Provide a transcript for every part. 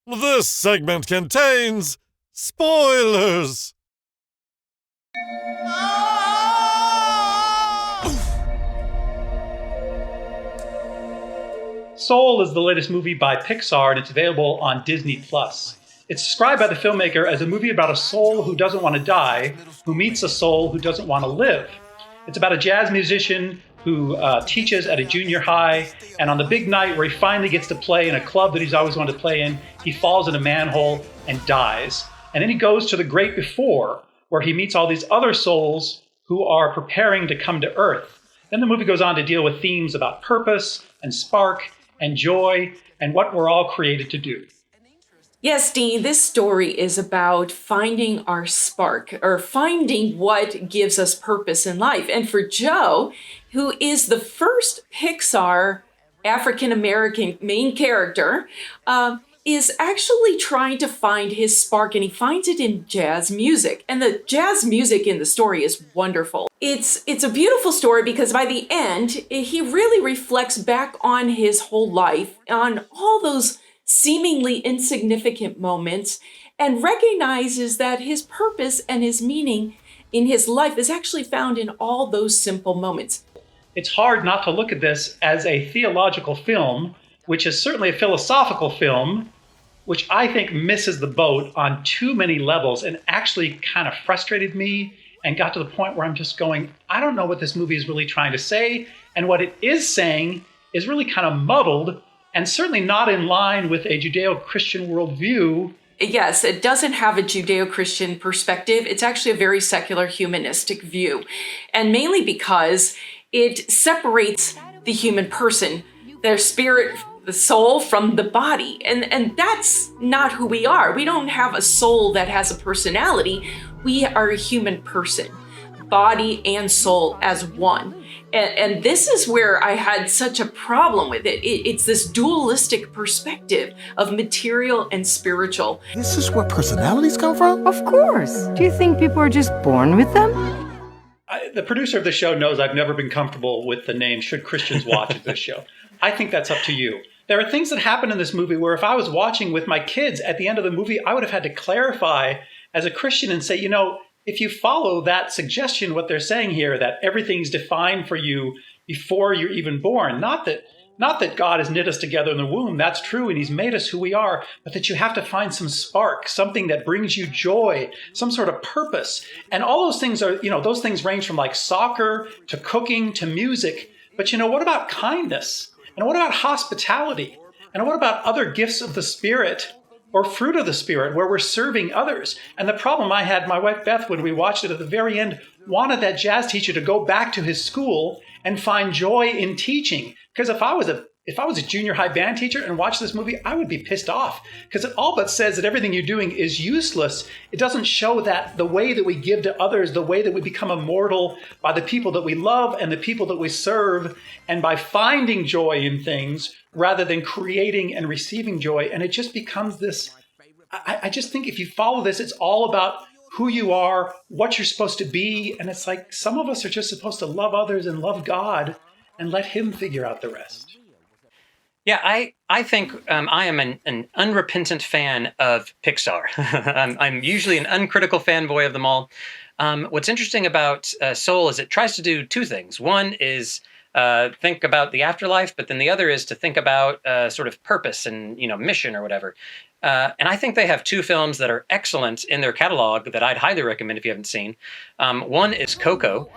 This segment contains spoilers. Soul is the latest movie by PIXAR, and it's available on Disney+. It's described by the filmmaker as a movie about a soul who doesn't want to die, who meets a soul who doesn't want to live. It's about a jazz musician who teaches at a junior high, and on the big night where he finally gets to play in a club that he's always wanted to play in, he falls in a manhole and dies. And then he goes to the great before, where he meets all these other souls who are preparing to come to Earth. Then the movie goes on to deal with themes about purpose and spark and joy and what we're all created to do. Yes, Dean, this story is about finding our spark, or finding what gives us purpose in life. And for Joe, who is the first PIXAR African-American main character, is actually trying to find his spark, and he finds it in jazz music. And the jazz music in the story is wonderful. It's a beautiful story because by the end, he really reflects back on his whole life, on all those seemingly insignificant moments, and recognizes that his purpose and his meaning in his life is actually found in all those simple moments. It's hard not to look at this as a theological film, which is certainly a philosophical film, which I think misses the boat on too many levels and actually kind of frustrated me and got to the point where I'm just going, I don't know what this movie is really trying to say, and what it is saying is really kind of muddled and certainly not in line with a Judeo-Christian worldview. Yes, it doesn't have a Judeo-Christian perspective. It's actually a very secular humanistic view, and mainly because it separates the human person, their spirit, the soul, from the body. And that's not who we are. We don't have a soul that has a personality. We are a human person, body and soul as one. And this is where I had such a problem with it. It's this dualistic perspective of material and spiritual. This is where personalities come from? Of course. Do you think people are just born with them? The producer of the show knows I've never been comfortable with the name "Should Christians Watch" this show. I think that's up to you. There are things that happen in this movie where if I was watching with my kids at the end of the movie, I would have had to clarify as a Christian and say, if you follow that suggestion, what they're saying here, that everything's defined for you before you're even born, not that God has knit us together in the womb, that's true, and he's made us who we are, but that you have to find some spark, something that brings you joy, some sort of purpose. And all those things are, those things range from like soccer to cooking to music. But what about kindness? And what about hospitality? And what about other gifts of the Spirit or fruit of the Spirit where we're serving others? And the problem I had, my wife Beth, when we watched it at the very end, wanted that jazz teacher to go back to his school and find joy in teaching. Because if I was a junior high band teacher and watched this movie, I would be pissed off because it all but says that everything you're doing is useless. It doesn't show that the way that we give to others, the way that we become immortal by the people that we love and the people that we serve, and by finding joy in things rather than creating and receiving joy. And it just becomes this, I just think if you follow this, it's all about who you are, what you're supposed to be. And it's like some of us are just supposed to love others and love God and let him figure out the rest. Yeah, I think I am an unrepentant fan of PIXAR. I'm usually an uncritical fanboy of them all. What's interesting about Soul is it tries to do two things. One is think about the afterlife, but then the other is to think about sort of purpose and mission or whatever. And I think they have two films that are excellent in their catalog that I'd highly recommend if you haven't seen. One is Coco,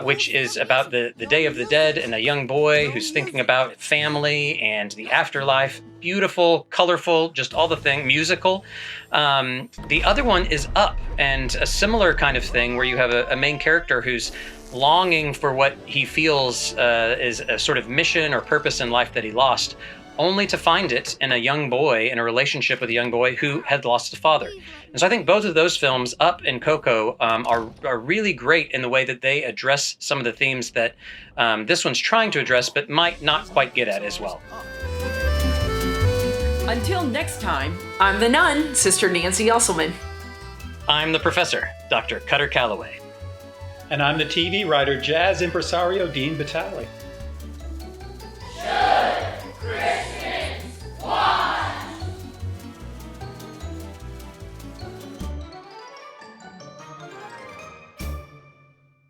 which is about the Day of the Dead and a young boy who's thinking about family and the afterlife. Beautiful, colorful, just all the thing, musical. The other one is Up, and a similar kind of thing where you have a main character who's longing for what he feels is a sort of mission or purpose in life that he lost, only to find it in a young boy, in a relationship with a young boy who had lost a father. And so I think both of those films, Up and Coco, are really great in the way that they address some of the themes that this one's trying to address, but might not quite get at as well. Until next time, I'm the nun, Sister Nancy Usselmann. I'm the professor, Dr. Kutter Callaway. And I'm the TV writer, jazz impresario, Dean Batali.